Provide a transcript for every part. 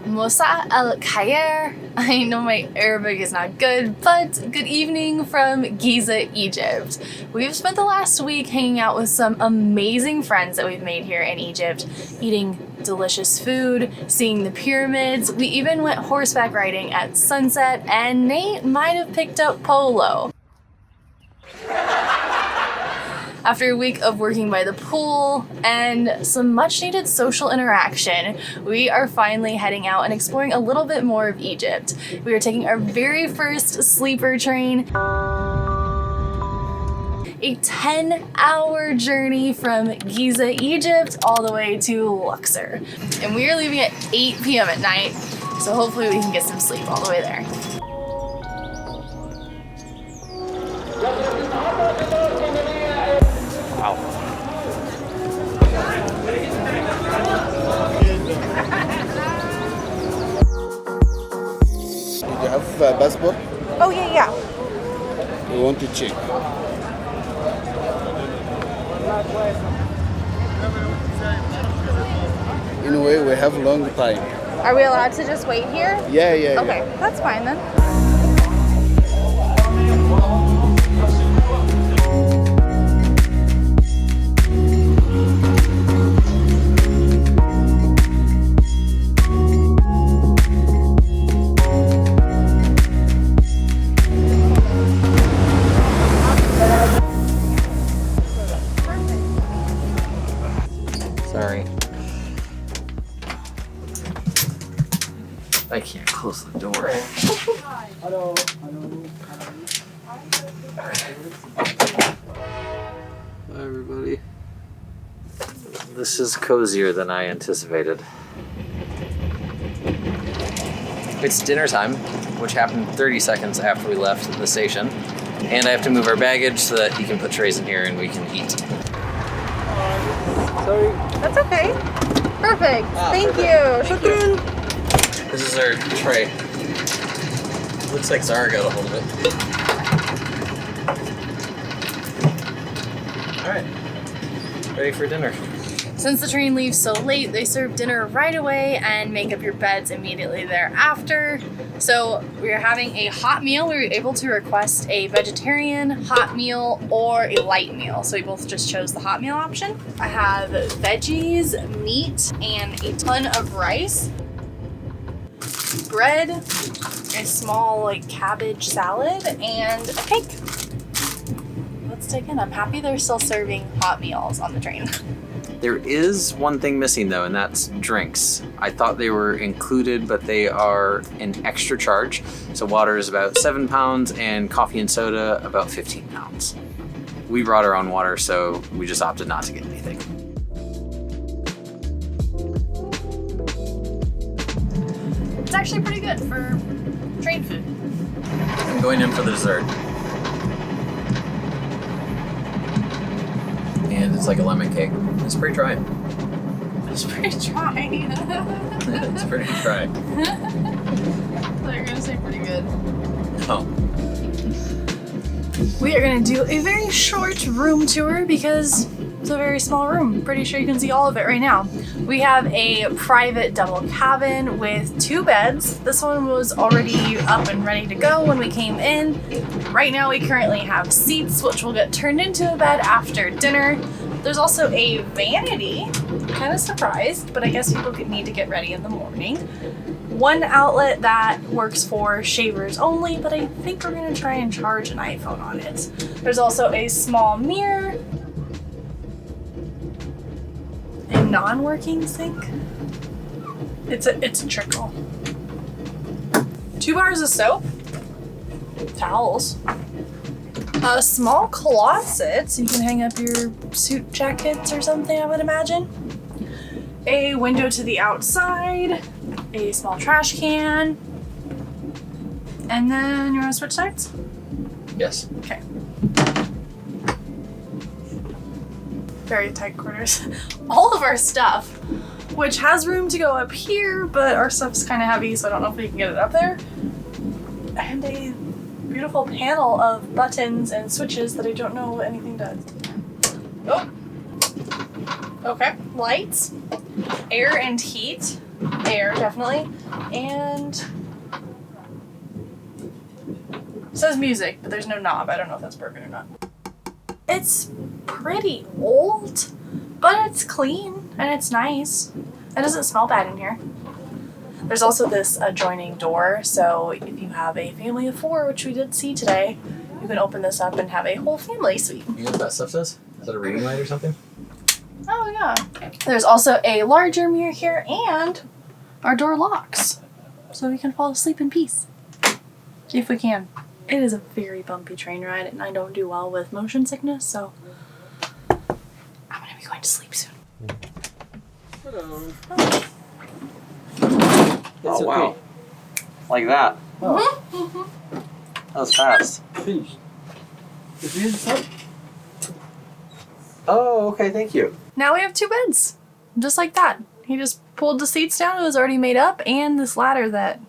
Mosa al Khair. I know my Arabic is not good, but good evening from Giza, Egypt. We've spent the last week hanging out with some amazing friends that we've made here in Egypt, eating delicious food, seeing the pyramids. We even went horseback riding at sunset, and Nate might have picked up polo. After a week of working by the pool and some much needed social interaction, we are finally heading out and exploring a little bit more of Egypt. We are taking our very first sleeper train, a 10-hour journey from Giza, Egypt, all the way to Luxor. And we are leaving at 8 p.m. at night, so hopefully we can get some sleep all the way there. Wow. You have a passport? Oh, yeah. We want to check. Anyway, we have long time. Are we allowed to just wait here? Yeah. Okay, that's fine then. Sorry. I can't close the door. Hello. Hi, everybody. This is cozier than I anticipated. It's dinner time, which happened 30 seconds after we left the station. And I have to move our baggage so that he can put trays in here and we can eat. Sorry. That's okay. Perfect. Thank perfect. you. Thank you. This is our tray. Looks like Zara got a hold of it. Alright. Ready for dinner. Since the train leaves so late, they serve dinner right away and make up your beds immediately thereafter. So we are having a hot meal. We were able to request a vegetarian hot meal or a light meal. So we both just chose the hot meal option. I have veggies, meat, and a ton of rice, bread, a small cabbage salad, and a cake. Let's dig in. I'm happy they're still serving hot meals on the train. There is one thing missing though, and that's drinks. I thought they were included, but they are an extra charge. So water is about 7 pounds and coffee and soda about 15 pounds. We brought our own water, so we just opted not to get anything. It's actually pretty good for train food. I'm going in for the dessert. And it's like a lemon cake. It's pretty dry. It's pretty dry. It's pretty dry. I thought you were gonna say pretty good. Oh. We are gonna do a very short room tour because it's a very small room. Pretty sure you can see all of it right now. We have a private double cabin with 2 beds. This one was already up and ready to go when we came in. Right now we currently have seats, which will get turned into a bed after dinner. There's also a vanity. Kind of surprised, but I guess people need to get ready in the morning. One outlet that works for shavers only, but I think we're gonna try and charge an iPhone on it. There's also a small mirror, a non-working sink. It's a trickle. 2 bars of soap, towels, a small closet so you can hang up your suit jackets or something, I would imagine. A window to the outside, a small trash can, and then you want to switch sides? Yes. Okay. Very tight quarters. All of our stuff, which has room to go up here, but our stuff's kind of heavy, so I don't know if we can get it up there. And a beautiful panel of buttons and switches that I don't know what anything does. Oh. Okay. Lights, air and heat, air, definitely. And it says music, but there's no knob. I don't know if that's broken or not. It's pretty old, but it's clean and it's nice. It doesn't smell bad in here. There's also this adjoining door, so if you have a family of 4, which we did see today, you can open this up and have a whole family suite. You know what that stuff does? Is that a reading light or something? Oh yeah. There's also a larger mirror here, and our door locks, so we can fall asleep in peace. If we can. It is a very bumpy train ride, and I don't do well with motion sickness, so I'm gonna be going to sleep soon. Hello. Oh, wow. Like that. Oh, That was fast. finished. Is this up? Oh, okay, thank you. Now we have 2 beds, just like that. He just pulled the seats down, it was already made up, and this ladder that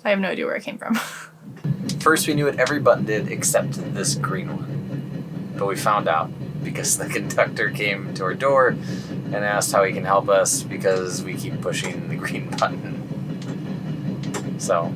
I have no idea where it came from. First, we knew what every button did except this green one. But we found out because the conductor came to our door and asked how he can help us because we keep pushing the green button. So,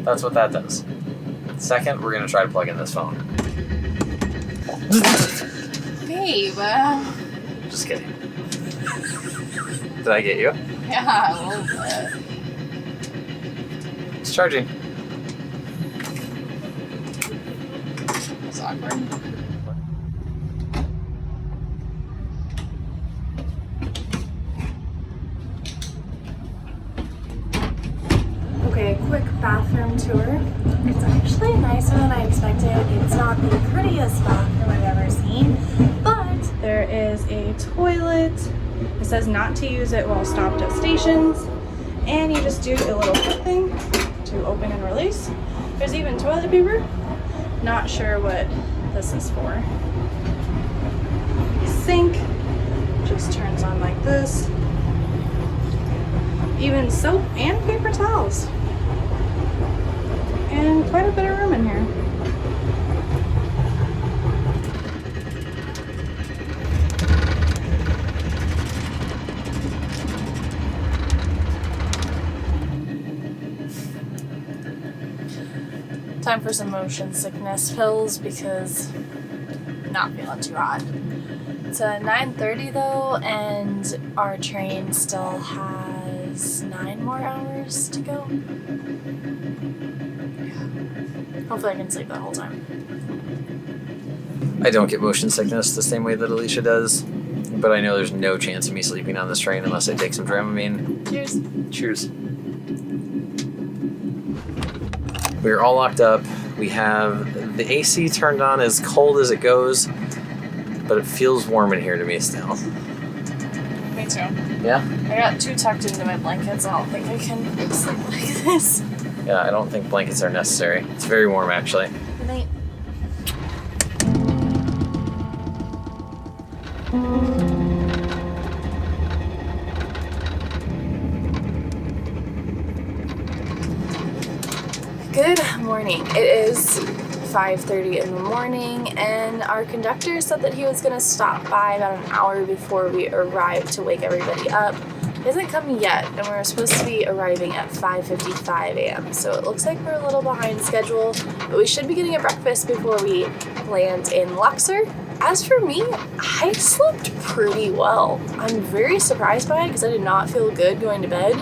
that's what that does. Second, we're going to try to plug in this phone. Babe. Just kidding. Did I get you? Yeah, a little bit. It's charging. That's awkward. Okay, quick bathroom tour. It's actually nicer than I expected. It's not the prettiest bathroom I've ever seen, but there is a toilet. It says not to use it while stopped at stations, and you just do a little clip thing to open and release. There's even toilet paper. Not sure what this is for. Sink just turns on like this. Even soap and paper towels. And quite a bit of room in here. Time for some motion sickness pills because I'm not feeling too hot. It's 9:30 though, and our train still has 9 more hours to go. Yeah. Hopefully I can sleep that whole time. I don't get motion sickness the same way that Alicia does, but I know there's no chance of me sleeping on this train unless I take some Dramamine. Cheers. Cheers. We're all locked up. We have the AC turned on as cold as it goes, but it feels warm in here to me still. Me too. Yeah? I got too tucked into my blankets. I don't think I can sleep like this. Yeah, I don't think blankets are necessary. It's very warm actually. Good night. Good morning. It is 5:30 in the morning, and our conductor said that he was going to stop by about an hour before we arrived to wake everybody up. He hasn't come yet, and we're supposed to be arriving at 5:55 a.m. So it looks like we're a little behind schedule, but we should be getting a breakfast before we land in Luxor. As for me, I slept pretty well. I'm very surprised by it because I did not feel good going to bed,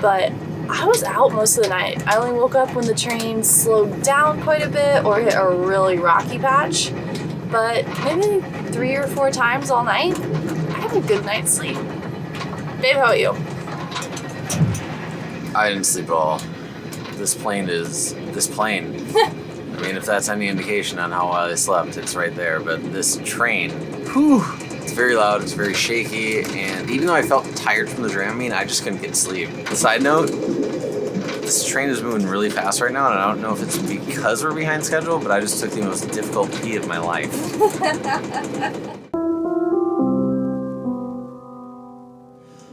but I was out most of the night. I only woke up when the train slowed down quite a bit or hit a really rocky patch, but maybe 3 or 4 times all night. I had a good night's sleep. Babe, how about you? I didn't sleep at all. This plane. I mean, if that's any indication on how well I slept, it's right there. But this train, whew, it's very loud, it's very shaky, and even though I felt tired from the Dramamine, I just couldn't get sleep. Side note, this train is moving really fast right now, and I don't know if it's because we're behind schedule, but I just took the most difficult pee of my life.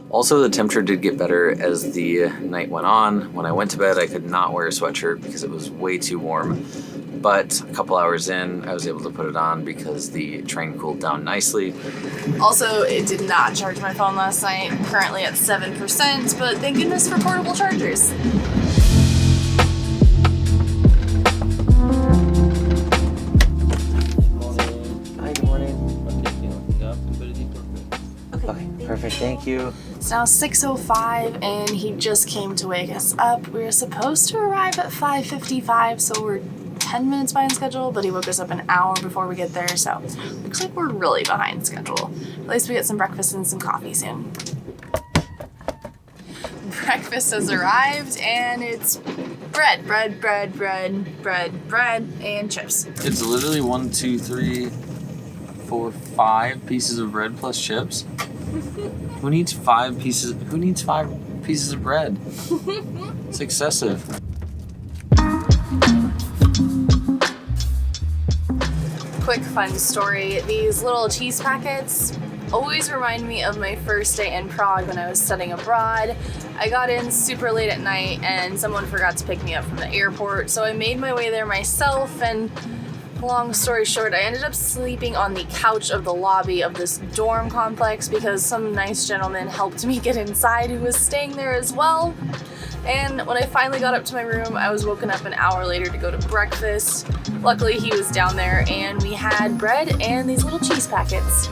Also, the temperature did get better as the night went on. When I went to bed, I could not wear a sweatshirt because it was way too warm. But a couple hours in, I was able to put it on because the train cooled down nicely. Also, it did not charge my phone last night. Currently at 7%, but thank goodness for portable chargers. Hi, good morning. Okay, perfect, thank you. It's now 6:05 and he just came to wake us up. We were supposed to arrive at 5:55, so we're 10 minutes behind schedule, but he woke us up an hour before we get there, so looks like we're really behind schedule. At least we get some breakfast and some coffee soon. Breakfast has arrived and it's bread, and chips. It's literally 1, 2, 3, 4, 5 pieces of bread plus chips. Who needs 5 pieces? Who needs 5 pieces of bread? It's excessive. Quick fun story. These little cheese packets always remind me of my first day in Prague when I was studying abroad. I got in super late at night and someone forgot to pick me up from the airport, so I made my way there myself, and long story short, I ended up sleeping on the couch of the lobby of this dorm complex because some nice gentleman helped me get inside who was staying there as well. And when I finally got up to my room, I was woken up an hour later to go to breakfast. Luckily, he was down there and we had bread and these little cheese packets.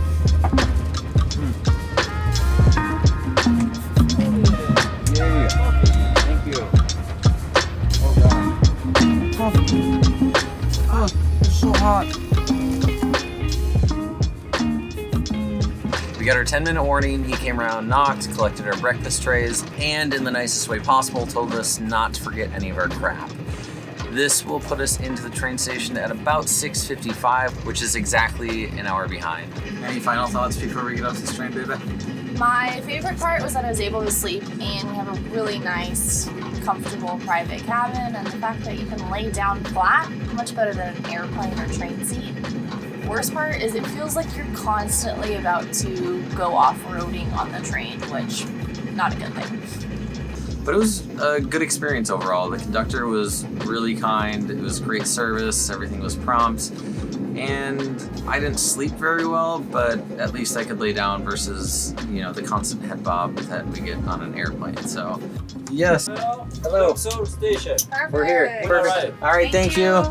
Yay. Thank you. Oh god. Coffee. Oh, it's so hot. We got our 10-minute warning. He came around, knocked, collected our breakfast trays, and in the nicest way possible told us not to forget any of our crap. This will put us into the train station at about 6:55, which is exactly an hour behind. Any final thoughts before we get off this train, baby? My favorite part was that I was able to sleep and we have a really nice, comfortable private cabin, and the fact that you can lay down flat, much better than an airplane or train seat. Worst part is it feels like you're constantly about to go off-roading on the train, which, not a good thing. But it was a good experience overall. The conductor was really kind, it was great service, everything was prompt, and I didn't sleep very well, but at least I could lay down versus, you know, the constant head bob that we get on an airplane, so. Yes. Hello. Luxor station. Perfect. We're here. Perfect. All right, thank you.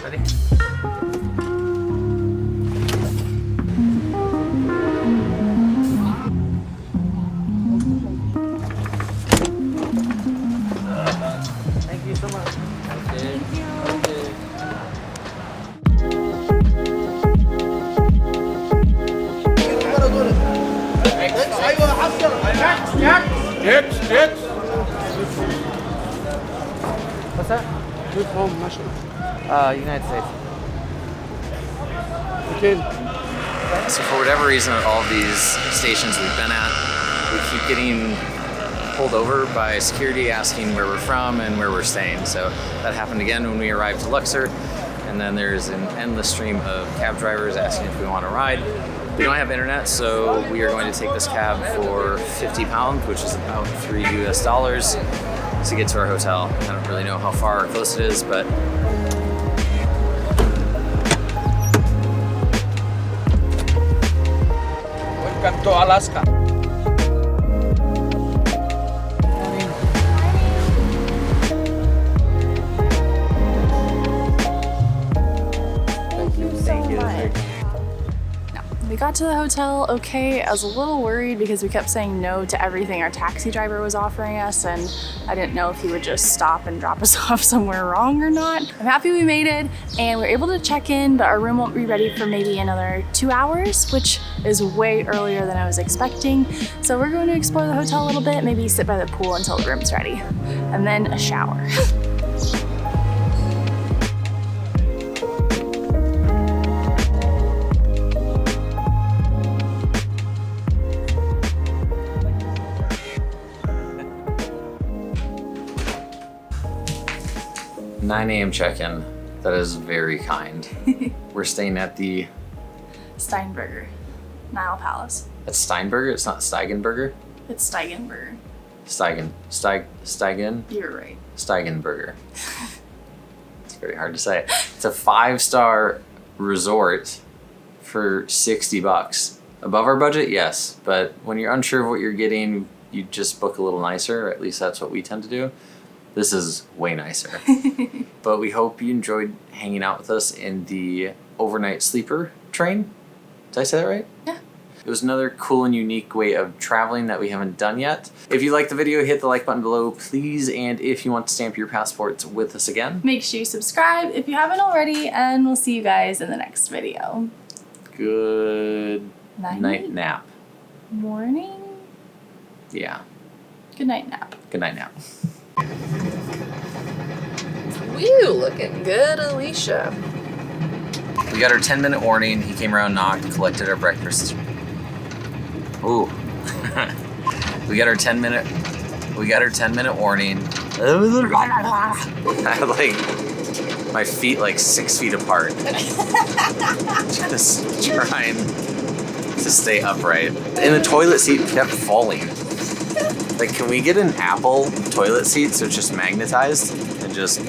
Ready? Thank you so much. Thank you. Next. What's that? Good home, national. United States. Okay. So for whatever reason, at all these stations we've been at, we keep getting pulled over by security asking where we're from and where we're staying. So that happened again when we arrived to Luxor. And then there's an endless stream of cab drivers asking if we want to ride. We don't have internet, so we are going to take this cab for £50, which is about $3 to get to our hotel. I don't really know how far or close it is, but Welcome to Alaska. Thank you so much. We got to the hotel okay. I was a little worried because we kept saying no to everything our taxi driver was offering us, and I didn't know if he would just stop and drop us off somewhere wrong or not. I'm happy we made it and we're able to check in, but our room won't be ready for maybe another 2 hours, which is way earlier than I was expecting. So we're going to explore the hotel a little bit, maybe sit by the pool until the room's ready, and then a shower. $9 a.m. check-in. That is very kind. We're staying at the Steinberger, Nile Palace. Steinberger. It's not Steigenberger. It's Steigenberger. Steigen? You're right. Steigenberger. It's very hard to say. It's a 5-star resort for $60. Above our budget, yes, but when you're unsure of what you're getting, you just book a little nicer, or at least that's what we tend to do. This is way nicer. But we hope you enjoyed hanging out with us in the overnight sleeper train. Did I say that right? Yeah. It was another cool and unique way of traveling that we haven't done yet. If you liked the video, hit the like button below, please. And if you want to stamp your passports with us again, Make sure you subscribe if you haven't already, and we'll see you guys in the next video. good night nap. Morning? Yeah, Good night nap. good night nap. Woo, looking good, Alicia. We got our 10-minute warning. He came around, knocked, collected our breakfast. Ooh. We got our 10-minute warning. I had like my feet like 6 feet apart. Just trying to stay upright. And the toilet seat kept falling. Like, can we get an Apple toilet seat so it's just magnetized and just